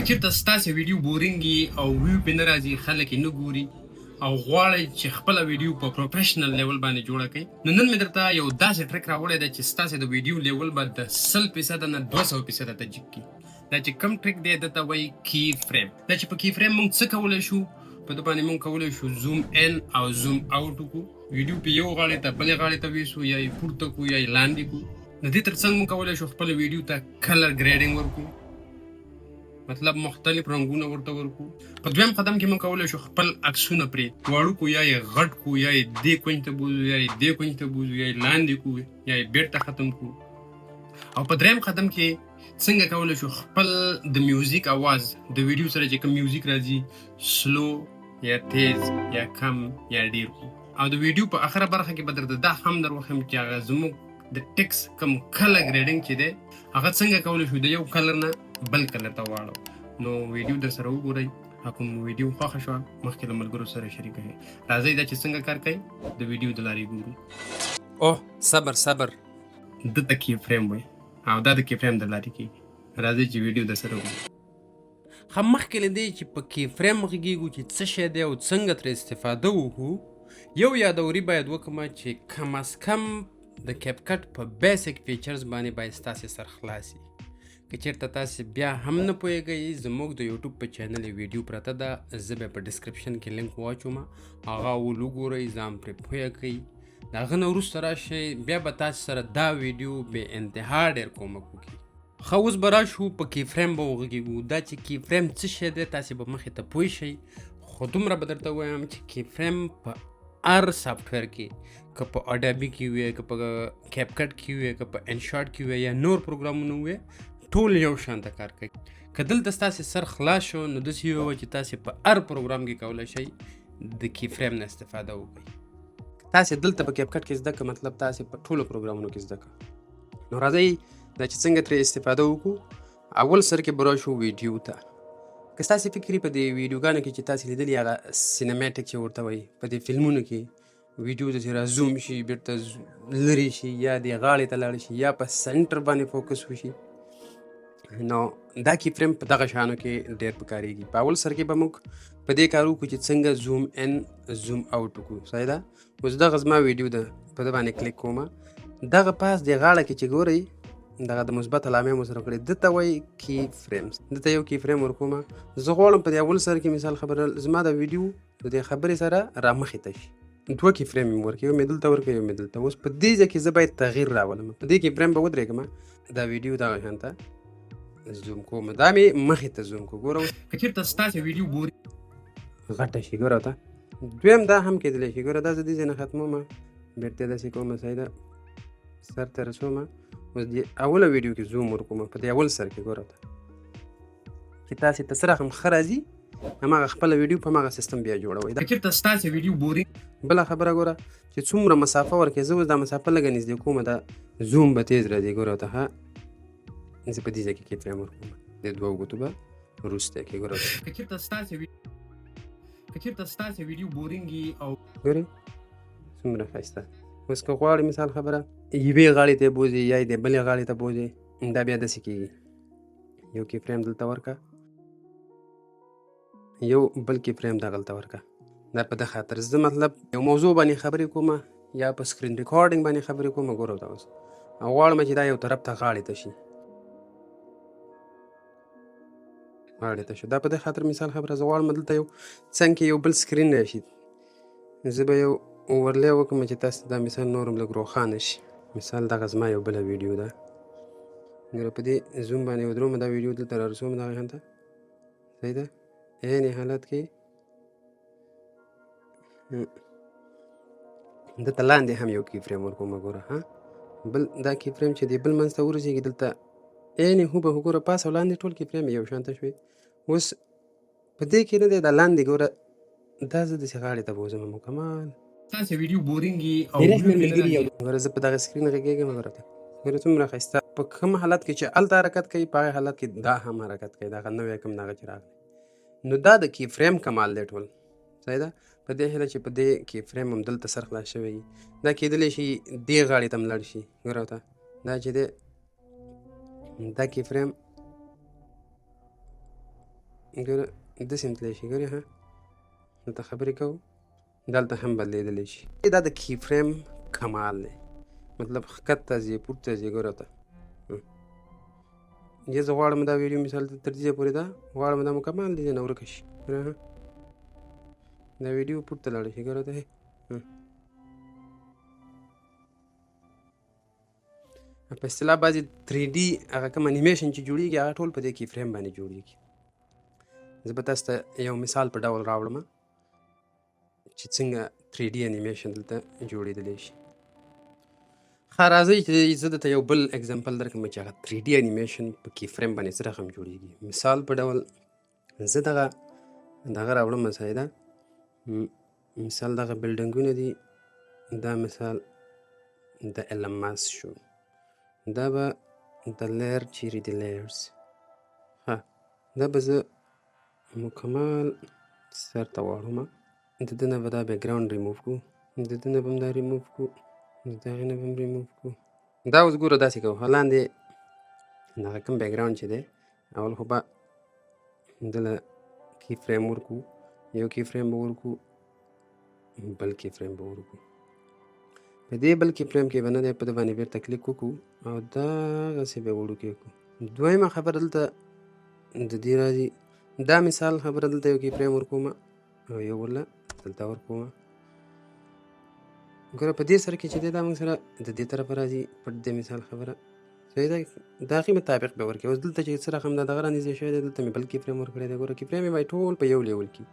چېرته ستاسې ویډیو بورینګ وي او ویو پې نه راځي، خلک یې نه ګوري او غواړئ چې خپله ویډیو په پروفیشنل لیول باندې جوړه کړئ، نو نن مې درته یو داسې ټریک راوړی دی چې ستاسې د ویډیو لیول به د 100% نه 200% ته جګ کړي. دا چې کوم ټریک دی دته وایي کی فریم. دا چې په کی فریم موږ څه کولی شو، په ده باندې موږ کولی شو زوم ان او زوم اوټ وکړو، ویډیو په یو غاړې ته بلې غاړې ته ویسو، یا یې پورته کړو یا یې لاندې کړو. د دې تر څنګ موږ کولی شو خپله ویډیو ته کلر ګریډینګ ورکړو، مطلب مختلف رنګونه ورته ورکو. په دویم قدم کې موږ کولی شو خپل عکسونه پرې واړو کو، یا یې غټ کو، یا یې دې کونج ته بوزو، یا یې دې کونج ته بوزو، یا یې لاندې کو، یا یې بیرته ختم کو. او په دریم قدم کې څنګه کولی شو خپل د میوزیک اواز د ویډیو سره چې کوم میوزیک راځي سلو یا تیز یا کم یا ډیر کو. او د ویډیو په اخره برخه کې به درته دا هم در وښیم چې هغه زموږ د ټیکس کوم کلر ګریډینګ چې دی هغه څنګه کولی شو د یو کلر نه بل کلر ته واړو. نو ویډیو در سره وګورئ، کوم ویډیو خوښه شوه مخکې له ملګرو سره شریکه کړئ. راځئ دا چې څنګه کار کوي د ویډیو د لارې ګورو. اوه صبر دته کی فریم وایي او دا د کی فریم د لارې کېږي. راځئ چې ویډیو در سره وګورو. خو مخکې له دې چې په کی فریم غږیږو چې څه شی دی او څنګه ترې استفاده وکړو، یو یادوري باید وکړم چې کم از کم د کیپ کټ په بیسک فیچرز باندې باید ستاسې سر خلاصي. که چېرته تاسې بیا هم نه پوهېږئ، زموږ د یوټیوب په چینل ویډیو پرته ده، زه به په ډسکرپشن کې لینک واچوم، هغه ول وګورئ، ځان پرې پوهه کړئ. د هغه نه وروسته راشئ، بیا به تاسې سره دا ویډیو بې انتها ډېر کومک وکړي. ښه اوس به راشو په کی فریم به وغږیږو. دا چې کی فریم څه شی دی تاسې به مخې ته پوه شئ، خو دومره به درته ووایم چې کی فریم په هر سافټویر کې، که په اډابي کې وي، که په کیپ کټ کې وي، که په انشاټ کې وي یا نور پروګرامونه وي، ټول یو شان ته کار کوي. که دلته ستاسې سر خلاص شو نو داسې ووایه چې تاسې په هر پروګرام کې کولی شئ د کی فریم نه استفاده وکړئ. تاسې دلته په کیپ کټ کې زده کړه، مطلب تاسې په ټولو پروګرامونو کې زده کړه. نو راځئ دا چې څنګه ترې استفاده وکړو. اول سر کې به راشو ویډیو ته. که ستاسې فکر په دې ویډیوګانو کې چې تاسې لیدلي هغه سینماټیک چې ورته وایي، په دې فلمونو کې ویډیو داسې را زوم شي، بیرته لرې شي، یا دې غاړې ته لاړ شي، یا په سنټر باندې فوکس وشي، نو دا کی فریم په دغه شانو کې ډېر پکارېږي. په اول سر کې به موږ په دې کار وکړو چې څنګه زوم ان زوم اوټ وکړو. صحیح ده؟ اوس دغه زما ویډیو ده، په ده باندې کلیک کوم. دغه پاس دې غاړه کې چې ګورئ دغه د مثبت علامې مو سره کړې، دته وایي کی فریمز. دته یو کی فریم ورکوم. زه غواړم په دې اول سر کې مثال خبره زما د ویډیو د دې خبرې سره را مخې ته شي. 2 کی فریم مې ورکړي، یو مې دلته ورکړي، یو مې دلته. اوس په دې ځای کې زه باید تغییر راولم. په دې کی فریم به ودرېږم، دا ویډیو دغه شان ته زوم کوم. دا مې مخې ته زوم کو. ګوره که چېرته ستاسې ویډیو بوري غټه شي، ګوره ته دویم دا هم کېدلی شي. ګوره دا زه دې ځای نه ختموم، بېرته داسې کوم، صحیح ده، سر ته رسوم. اوس دې اوله ویډیو کې زوم ورکوم، په دې اول سر کې. ګوره ته چې تاسې ته څه رقم ښه راځي، هماغه خپله ویډیو په هماغه سیستم بیا جوړوئ. که چېرته ستاسې ویډیو بوري بله خبره ګوره چې څومره مسافه ورکړې، زه اوس دا مسافه لږه نږدې کوم، دا زوم به تیز راځي. ګوره ته ښه، زه په دې ځای کې کی فریم ورکوم، د 2 ګوتو به وروسته کې. ګوره که چېرته ستاسې ویډیو بورینګ وي او ګورې څومره ښایسته. اوس که غواړې مثال خبره یوې غاړې ته یې بوځې یا یې د بلې غاړې ته بوځې، دا بیا داسې کېږي. یو کی فریم دلته ورکړه، یو بل کی فریم دغلته ورکړه. دا په دې خاطر زه مطلب یو موضوع باندې خبرې کوم یا په سکرین ریکارډینګ باندې خبرې کوم. ګوره دا اوس غواړم چې دا یو طرف ته غاړې ته شي، غاړې ته شو. دا په دې خاطر مثال خبره زه غواړم دلته یو څنګ کې یو بل سکرین راشي، زه به یو اوورلی وکړم چې تاسو دا مثال نورم لږ روښانه شي. مثال دغه زما یو بله ویډیو ده، ګوره په دې زوم باندې ودروم، دا ویډیو دلته را رسوم دغه شان ته. صحیح ده؟ عین حالت کې دلته لاندې هم یو کی فریم ورکوم. ګوره ها، بل دا کی فریم چې دی بل منځ ته ورسېږي، دلته عین هوبهو ګوره پاس او لاندې ټول کی فریم یو شانته شوې. اوس په دې کې نه دی، دا لاندې ګوره دا زه داسې غاړې ته بوځم. مکمل ستاسې ویډیو بورینګ وي او ګوره زه په دغه سکرین غږېږم. ګوره ته ګوره څومره ښایسته. په کوم حالت کې چې هلته حرکت کوي، په هغه حالت کې دا هم حرکت کوي. دغه نوی کوم دغه چې راغلی، نو دا د کی فریم کمال دی ټول. صحیح ده؟ په دې هیله چې په دې کی فریم هم دلته سر خلاص شوی وي، دا کېدلی شي دې غاړې ته هم لاړ شي. ګوره ته دا چې دی دا کی فریم ګوره داسې هم تللی شي ګورې ها دلته خبرې کوو دلته هم بدلېدلی شي دا د کی فریم کمال دی مطلب ښکته ځي پورته ځي ګوره ته زه غواړم دا ویډیو مثال تر دې پورې دا غواړم دا مکمل دې نه ورکه شي ګوره ها دا ویډیو پورته لاړه شي ګوره ته په اصطلاح بعضې 3D هغه کوم انیمیشن چې جوړېږي هغه ټول په دې کی فریم باندې جوړېږي زه به تاسو ته یو مثال په ډول راوړم چې څنګه 3D انیمیشن دلته جوړېدلی شي ښه راځئ چې زه درته یو بل اګزامپل درکړم چې هغه 3D انیمیشن په کی فریم باندې څه رقم جوړېږي مثال په ډول زه دغه راوړم مسایده مثال دغه بلډنګونه دي دا مثال د ایلن ماسک شو دا به د لیر چیرې د لیرز ها دا به زه مکمل سر ته واړوم د ده نه به دا بیکګراوند ریموف کړو د ده نه به هم دا ریموف کړو د دغې نه به هم ریموف کړو دا اوس ګوره داسې کوو لاندې دغه کوم بیکګراوند چې دی اول خو به دله کی فریم ورکړو یو کی فریم به ورکړو بل کی فریم به ورکړو په دې بل کی فریم کې به نه دی په ده باندې بېرته کلیک وکړو او دغسې به وړوکی کړو دویمه خبره دلته د دې راځي دا مثال خبره دلته یو کی فریم ورکوم او یو بله دلته ورکوم ګوره په دې سره کې چې دی دا موږ سره د دې طرفه راځي پټ د مثال خبره صحیح ده د هغې مطابق به ورکوي اوس دلته چې څه رقم د دغه رانږدې شوی دی دلته مې بل کی فریم ورکړی دی ګوره کی فریم یې باید ټول په یو لیول کې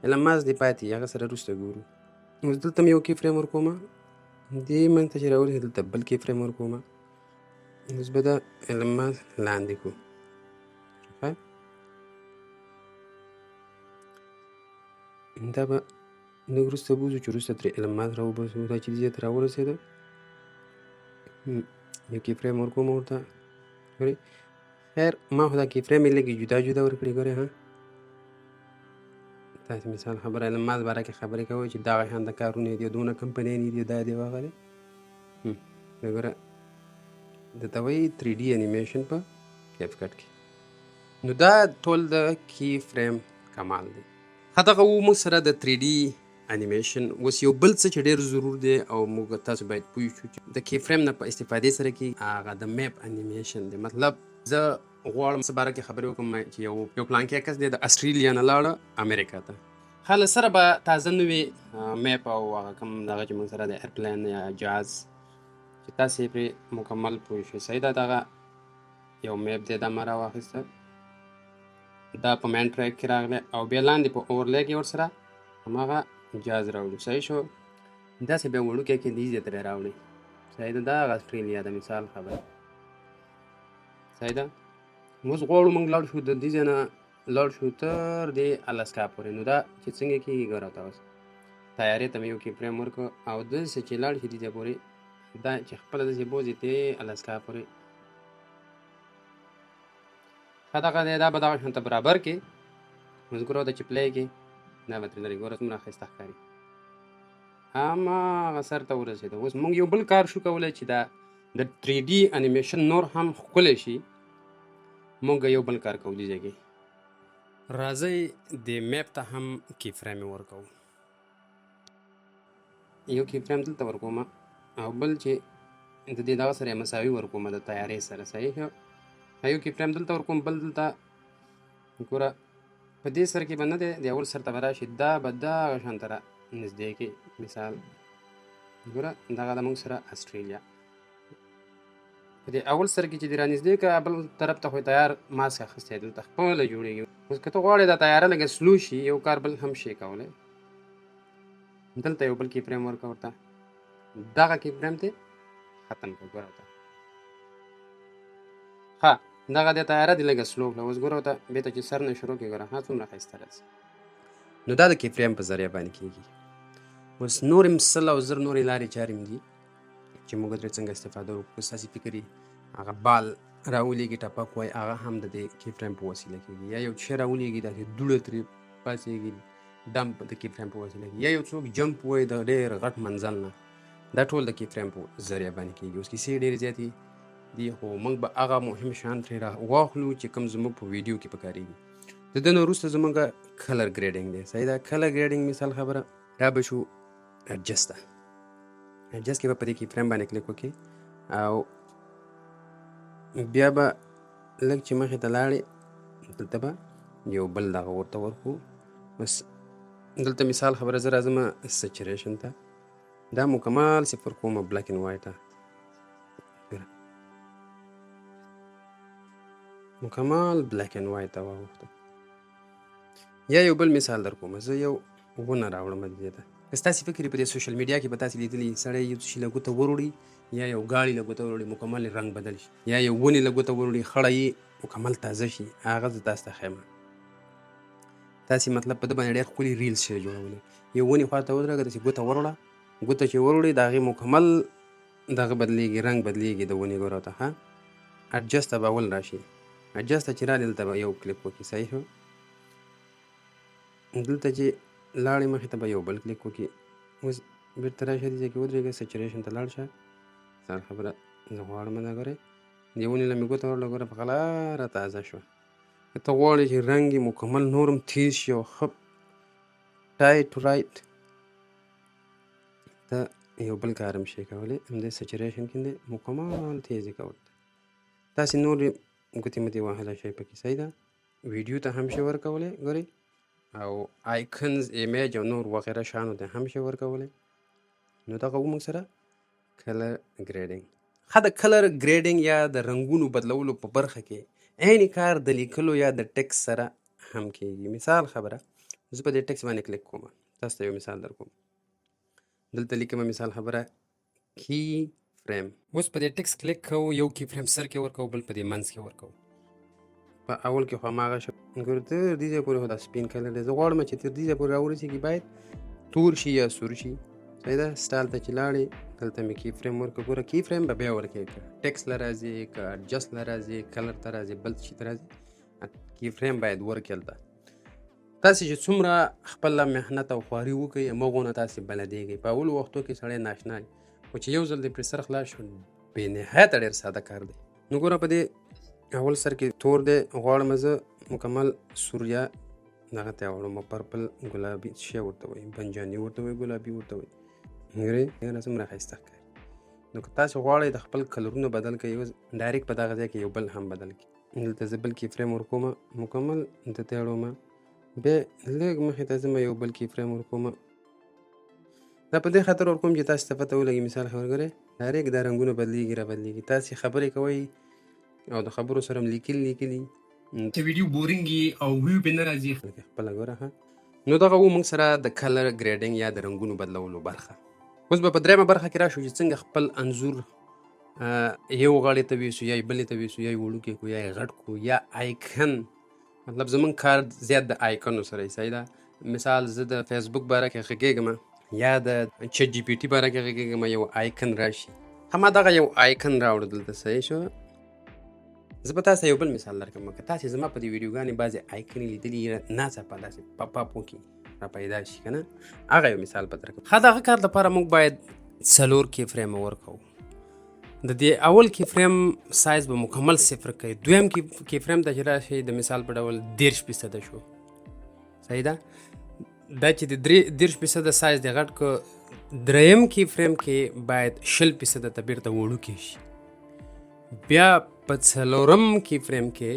ایلن ماسک دی پاتې هغه سره وروسته ګورو اوس دلته مې یو کی فریم ورکوم دې منځ ته چې راورسېد دلته بل کی فریم ورکوم اوس به دا ایلن ماسک لاندې کړو دا به لږ وروسته بوځو چې وروسته ترې ایلن ماسک راوباسو دا چې دې ته راورسېده یو کی فریم ورکوم ورته ګورې خیر ما خو دا کی فریم یې لږې جدا جدا ورکړي ګورې ها تاسې مثال خبره ایلن ماسک باره کې خبرې کوئ چې دغه شان د کارونه دي دونه کمپنیانې دي دا دی هغه دی ګوره درته وایي 3D انیمیشن په کیپ کټ کې نو دا ټول د کی فریم کمال دی دغه و موږ سره د 3D انیمیشن اوس یو بل څه چې ډېر ضرور دی او موږ تاسو باید پوه شو چې د کی فریم نه په استفادې سره کې هغه د میپ انیمیشن دی مطلب زه غواړم څه باره کې خبرې وکړم چې یو پلانکی کس دی د اسټرالیا نه لاړه امریکا ته ښه له سره به تازه نوې میپ او هغه کوم دغه چې موږ سره د ایرپلین یا جهاز چې تاسې پرې مکمل پوه شئ صحیح ده دغه یو میپ دی دا ما راواخیسته دا په مین ټریک کې راغلی او بیا لاندې په اورلی کې ورسره هماغه جهاز راوړو صحیح شو داسې بیا وړوکی کې دیزې ترې راوړي صحیح ده دا هغه اسټرالیا د مثال خبره صحیح ده اوس غواړو موږ لاړ شو د دې ځای نه لاړ شو تر دې الاسکا پورې نو دا چې څنګه کېږي ګوره ورته اوس طیارې ته مې یو کې فریم ورکړو او داسې چې لاړ شي دې ځای پورې دا چې خپله داسې بوځي دې الاسکا پورې ښه دغه دی دا به دغه شانته برابر کې اوس ګوره ورته چې پلی کې دا به ترې لرې ګوره څومره ښایسته ښکاري هماغه سر ته ورسېده اوس موږ یو بل کار شو کولی چې دا د 3D انیمیشن نور هم ښکلی شي موږ یو بل کار کوو دې ځای کې راځئ د میپ ته هم کی فریم ورکوو یو کی فریم دلته ورکوم او بل چې د دې دغه سره یې مساوي ورکوم د طیارې سره صحیح ښه یو کی فریم دلته ورکوم بل دلته ګوره په دې سر کې به نه دی د اول سر ته به راشي دا به دغه شانته را نږدې کې مثال ګوره دغه د موږ سره اسټرالیا په دې اول سر کې چې دې را نږدې کړه بل طرف ته خو تیار ماسک اخیستی دلته خپله جوړېږي اوس که ته غواړې دا تیاره لږه سلو شي یو کار بل هم شي کولی دلته یو بل کی فریم ورکړه ورته دغه کی فریم ته ختم کړه ګوره ورته ښه دغه د تیاره دې لږه سلو کړه اوس ګوره ورته بېرته چې سر نه شروع کړې ګوره ها څومره ښایسته راځي نو دا د کی فریم په ذریعه باندې کېږي اوس نور هم سل او زر نورې لارې چارې هم دي چې موږ ترې څنګه استفاده وکړو ستاسې فکر یې هغه بال راولېږي ټپک وایي هغه هم د دې کی فریم په وسیله کېږي یا یو شی راولېږي داسې دوړه ترې پاڅېږي ډمپ د کی فریم په وسیله کېږي یا یو څوک جمپ وایي د ډېر غټ منزل نه دا ټول د کی فریم په ذریعه باندې کېږي اوس کیسې ډېرې زیاتې دي خو موږ به هغه مهم شیان ترې را واخلو چې کوم زموږ په ویډیو کې پکارېږي د دې نه وروسته زمونږ کلر ګریډینګ دی. صحیح ده. کلر ګریډینګ مثال خبره دا به شو اډجسټ ده. اډجسټ کې به په دې کې فریم باندې کلیک وکړي او بیا به لږ چې مخې ته لاړې دلته به یو بل دغه ورته ورکړو. بس دلته مثال خبره زه راځم سچریشن ته، دا مکمل صفر کومه بلیک اینډ وایټه، مکمل بلیک اینډ وایټ ته واوښته. یا یو بل مثال در کوم، زه یو ونه راوړم دې ته. که ستاسې فکر په دې سوشل میډیا کې به تاسې لیدلي سړی یو شي له ګوته وروړي یا یو ګاړي له ګوته وروړي مکمل رنګ بدل شي، یا یو ونې له ګوته وروړي خړه یې مکمل تازه شي، هغه زه تاسو ته ښیم. تاسې مطلب په ده باندې ډېر ښکلي ریلز شی جوړولی. یو ونې خوا ته ودرېږه، داسې ګوته وروړه، ګوته چې وروړي د هغې مکمل دغه بدلېږي، رنګ بدلېږي د ونې ګورو ته. ښه اډجسټ ته به اول را شي، اډجسټ ته چې رالې دلته به یو کلیک وکړي. صحیح شو. دلته چې لاړې مخې ته به یو بل کلیک وکړي. اوس بېرته راشه دې ځای کې ودرېږه، سچریشن ته لاړ شه. مثال خبره زه غواړم دا ګورئ دې ونې له مې ګوته وروړه، ګوره په قلاره تازه شوه. که ته غواړې چې رنګ یې مکمل نورم تیز شي او ښه ټایټ ټو رایټ، ته یو بل کار هم شي کولی. همدې سچریشن کې دی مکمل تیز یې کول. تاسې نور ګوتې متې وهلی شئ پکې. صحیح ده. ویډیو ته هم شي ورکولی ګورئ، او آیکنز ایمیج او نور وغیره شیانو ته هم شي ورکولی. نو دغه و موږ سره کلر ګریډینګ. ښه د کلر ګریډینګ یا د رنګونو بدلولو په برخه کې عین کار د لیکلو یا د ټکس سره هم کېږي. مثال خبره زه په دې ټکس باندې کلیک کوم، تاسو ته یو مثال در کوم. دلته لیکم مثال خبره کی فریم. اوس په دې ټکس کلیک کوو، یو کی فریم سر کې ورکوو، بل په دې منځ کې ورکوو. په اول کې خو هماغه شو، ګوره تر دې ځای پورې خو دا سپین کلر دی. زه غواړم چې تر دې ځای پورې راورسېږي باید تور شي یا سور شي. صحیح ده. سټایل ته چې لاړې دلته مې کی فریم ورکړه. ګوره کی فریم به بیا ورکوي، که ټکس له راځي، که اډجسټ له راځي، کلر ته راځي، بل شي ته راځي، کی فریم باید ورکړي هلته. تاسې چې څومره خپله محنت او خواري وکړئ همغونه تاسې بلدېږئ. په اولو وختو کې سړی ناشنا وي، خو چې یو ځل دې پرې سر خلاص شو بې نهایته ډېر ساده کار دی. نو ګوره په دې اول سر کې تور دی، غواړم زه مکمل سور یا دغه ته یې واړم، پرپل ګلابي شی ورته وایي، بنجاني ورته وایي، ګلابي ورته وایي. ګورئ یاره څومره ښایسته ښکاري. نو که تاسې غواړئ د خپل کلرونه بدل کړئ، اوس ډایرکټ په دغه ځای کې یو بل هم بدل کړي. دلته زه بل کی فریم ورکوم، مکمل دلته ته یې اړوم، بیا لږ مخې ته ځم یو بل کی فریم ورکوم. دا په دې خاطر ورکوم چې تاسو ته پته ولګي. مثال خبره ګورئ ډایرکټ دا رنګونه بدلېږي را بدلېږي. تاسې خبرې کوئ او د خبرو سره هم لیکلي چې ویډیو بورینګ او ویو پې نه راځي خپله ګوره. ښه نو دغه و موږ سره د کلر ګریډینګ یا د رنګونو بدلولو برخه. اوس به په درېیمه برخه کې راشو چې څنګه خپل انځور یو غاړې ته ویسو، یا یې بلې ته ویسو، یا یې وړوکی کړو، یا یې غټ کړو، یا آیکن. مطلب زمونږ کار زیات د آیکنو سره یې. صحیح ده. مثال زه د فیسبوک باره کې غږېږم یا د چټ جي پي ټي باره کې غږېږم، یو آیکن راشي، همه دغه یو آیکن راوړه دلته. صحیح شو. زه به تاسو یو بل مثال درکړم. که تاسې زما په دې ویډیوګانې بعضې آیکنې لیدلي ناڅاپه داسې پاپ وکړي را پیدا شي که نه، هغه یو مثال به درکړم. ښه دغه کار دپاره موږ باید 4 کی فریم ورکوو. د دې اول کی فریم سایز به مکمل صفر کوي. دویم کی فریم ته چې راشي د مثال په ډول 30% شو. صحیح ده. دا چې د 30% سایز د غټ کو، دریم کی فریم کې باید 20% ته بیرته وړوکی شي. بیا په څلورم کی فریم کې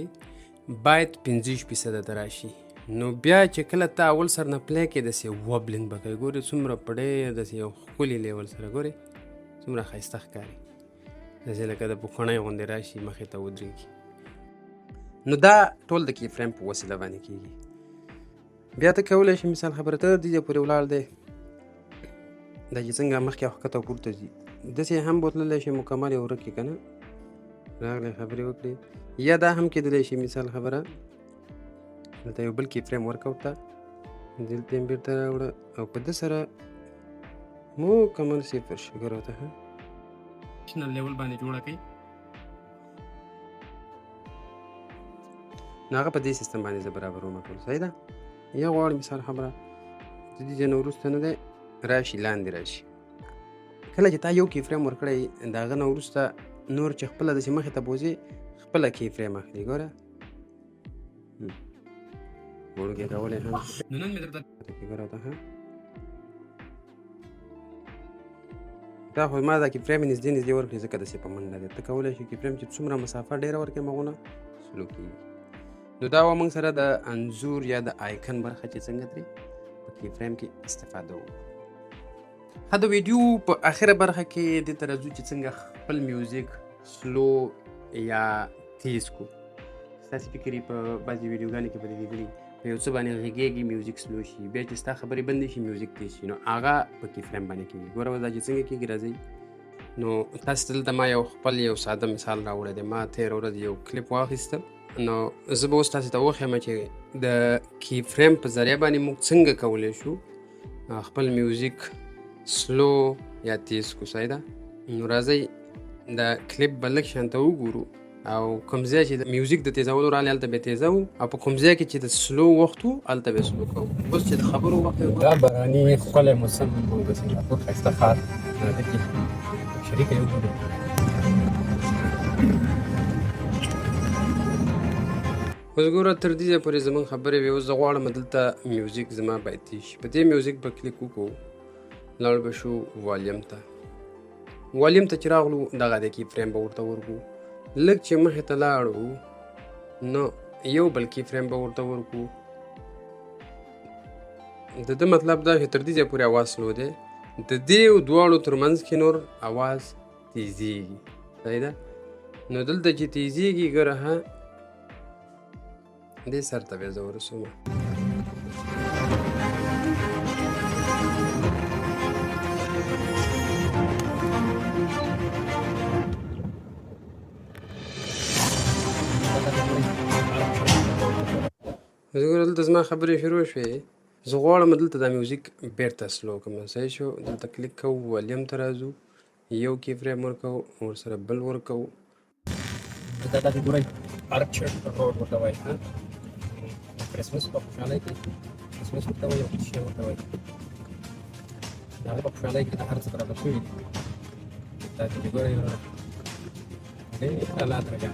باید 50% ته راشي. نو بیا چې کله ته اول سر نه پلی کې داسې وبلینګ به کوي. ګورې څومره په ډېر داسې یو ښکلي لیول سره ګورې څومره ښایسته ښکاري، داسې لکه د پوکڼۍ غوندې راشي مخې ته ودرېږي. نو دا ټول د کی فریم په وسیله باندې کېږي. بیا ته کولی شي مثال خبره تر دې ځای پورې ولاړ دی، دا چې څنګه مخکې او ښکته پورته ځي داسې هم بوتللی شي مکمل یې ورک کړي که نه، راغلی خبرې وکړې. یا دا هم کېدلی شي مثال خبره دلته یو بل کی فریم ورکه ورته، دلته یې بېرته راوړه او په ده سره مکمل صفر شي. ګوره ورته نېشنل لیول باندې جوړه کړئ. نو هغه په دې سیستم باندې زه برابروم ټول. صحیح ده. یا غواړم مثال خبره د دې ځای نه وروسته نه دی راشي، لاندې راشي. کله چې تا یو کی فریم ورکړی د هغه نه وروسته نور چې خپله داسې مخې ته بوځې خپله کی فریم اخلي. ګوره وړوکی کولی هم نو نن مې درته کې ګوره ها دا خو ما دا کې فریم نږدې نږدې ورکړي ځکه داسې په منډه دی ته کولی شي کې فریم چې څومره مسافه ډېره ورکړې مغونه سلو کېږي نو دا وه موږ سره د انځور یا د آیکن برخه چې څنګه ترې په کې فریم کې استفاده وکړو ښه د ویډیو په اخره برخه کې دې ته راځو چې څنګه خپل میوزیک سلو یا تیز کو ستاسې فکر یې په بعضې ویډیوګانو کې به دې لیدلي په یو څه باندې غږېږي میوزیک سلو شي بیا چې ستا خبرې بندې شي میوزیک تیز شي نو هغه په کې فریم باندې کېږي ګوره دا چې څنګه کېږي راځئ نو تاسو دلته ما یو خپل یو ساده مثال راوړی دی ما تېره ورځ یو کلیپ واخیسته نو زه به اوس تاسې ته وښیم چې د کی فریم په ذریعه باندې موږ څنګه کولی شو خپل میوزیک سلو یا تیز کو صحیح ده نو راځئ د کلیپ به لږ شانته وګورو او کوم ځای چې د میوزیک د تیزولو راغلی هلته به تیزه وو او په کوم ځای کې چې د سلو وخت وو هلته به سلو کوو اوس چې د خبرو وخت دا باراني ښکلی موسم د سنګاپور ښایسته ښار دلته شریکه یو ګورو اوس ګوره تر دې ځای پورې زموږ خبرې وې اوس زه غواړم دلته میوزیک زما باید تیز شي په دې میوزیک به کلیک وکړو لاړ به شو والیم ته چې راغلو دغه دی کی فریم به ورته ورکړو لږ چې مخې ته لاړو نو یو بل کی فریم به ورته ورکړو د ده مطلب دا چې تر دې ځای پورې اواز سلو دی د دې دواړو ترمنځ کې نور اواز تیزیږي صحیح ده نو دلته چې تیزیږي ګوره ها دې سر ته بیا زه ورسوم زه ګوره دلته زما خبرې شروع شوې زه غواړم دلته دا میوزیک بیرته سلو کړم صحیح شو دلته کلیک کوو والیم ته راځو یو کی فریم ورکوو ورسره بل ورکوو دا داسې ګورئ ارچرډ روډ ورته وایي کرسمس په خوشحالۍ کې کرسمس ورته وایي او شی ورته وایي د هغه په خوشحالۍ کې د هر څه برابر شوي دي دا چې ګورئ ډېر حالات راځي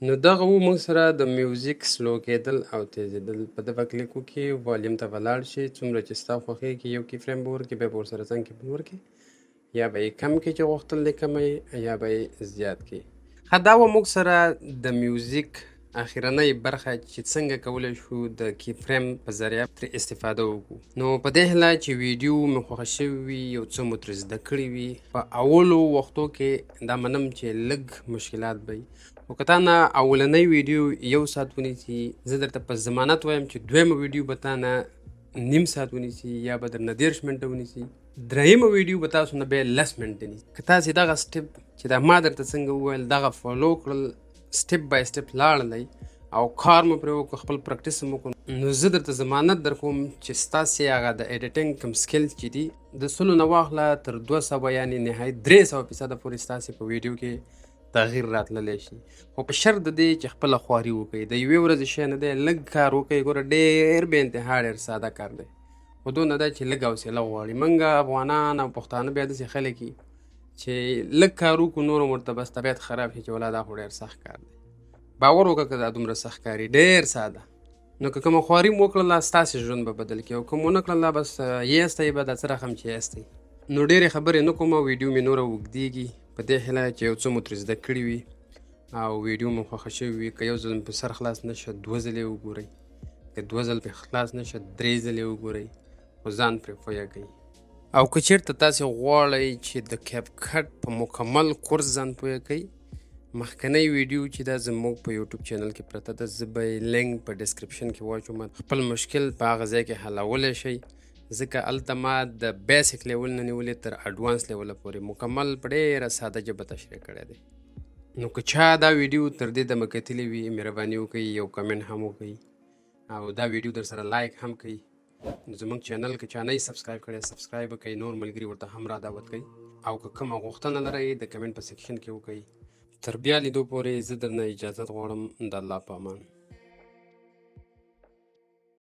نو دغه و موږ سره د میوزیک سلو کېدل او تیزېدل په دغه کلیک وکړي والیم ته به لاړ شي څومره چې ستا خوښېږي یو کی فریم به ورکړي بیا به ورسره څنګ کې بل ورکړي یا به یې کم کړي چې غوښتل دی کمه یا به یې زیات کړي ښه دا وه موږ سره د میوزیک اخرنۍ برخه چې څنګه کولی شو د کی فریم په ذریعه ترې استفاده وکړو نو په دې هیله چې ویډیو مې خوښه شوي وي یو څه مو ترې زده کړي وي په اولو وختو کې دا منم چې لږ مشکلات به وي خو که تا نه اولنۍ ویډیو 1 ساعت ونیسي زه درته په ضمانت وایم چې دویمه ویډیو به تا نه نیم ساعت ونیسي یا به درنه 10 منټه ونیسي درېیمه ویډیو به تاسو نه بیا 10 منټه نیسي که تاسې دغه سټپ چې دا ما درته څنګه وویل دغه فالو کړل سټپ بای سټپ لاړلی او کار مو پرې وکړو خپل پریکټس مو وکړو نو زه درته ضمانت در کوم چې ستاسې هغه د ایډیټنګ کوم سکلز چې دي د 100 نه واخله تر 200 یعنې نهایت 300% پورې ستاسې په ویډیو کې تغییر راتللی شي خو په شرط د دې چې خپله خواري وکړئ د یوې ورځې شی نه دی لږ کار وکړئ ګوره ډېر بې انتها ډېر ساده کار دی خو دونه ده چې لږ حوصله غواړي موږ افغانان او پښتانه بیا داسې خلک یي چې لږ کار وکړو نور هم ورته بس طبیعت خراب شي چې ولا دا خو ډېر سخت کار دی باور وکړه که دا دومره سخت کاري ډېر ساده نو که کومه خواري مو وکړله ستاسې ژوند به بدل کړي او که مو ونه کړله بس یستی به دا څه رقم چې یستی نو ډېرې خبرې نه کوم ویډیو مې نوره اوږدېږي په دې هیله چې یو څه مو ترې زده کړي وي او ویډیو مو خوښه شوي وي که یو ځل په سر خلاص نه شه 2 ځلې وګورئ که 2 ځل پرې خلاص نه شه 3 ځلې وګورئ خو ځان پرې پوهه کوئ او که چېرته تاسې غواړئ چې د کیپ کټ په مکمل کورس ځان پوهه کوئ مخکنی ویډیو چې دا زموږ په یوټیوب چینل کې پرته ده زه به یې لینک په ډسکرپشن کې واچوم خپل مشکل په هغه ځای کې حلولی شئ ځکه هلته ما د بیسک لیول نه نیولې تر اډوانس لیوله پورې مکمل په ډېره ساده ژبه تشریح کړی دی نو که چا دا ویډیو تر دې دمه کتلی وي مهرباني وکړئ یو کمنټ هم وکړئ او دا ویډیو در سره لایک هم کړئ زموږ چینل که چا نه یې سبسکرایب کړی سبسکرایب وکړئ نور ملګري ورته هم را دعوت کړئ او که کومه غوښتنه لرئ د کمنټ په سیکشن کې وکړئ تر بیا لیدو پورې زه درنه اجازت غواړم د الله په امان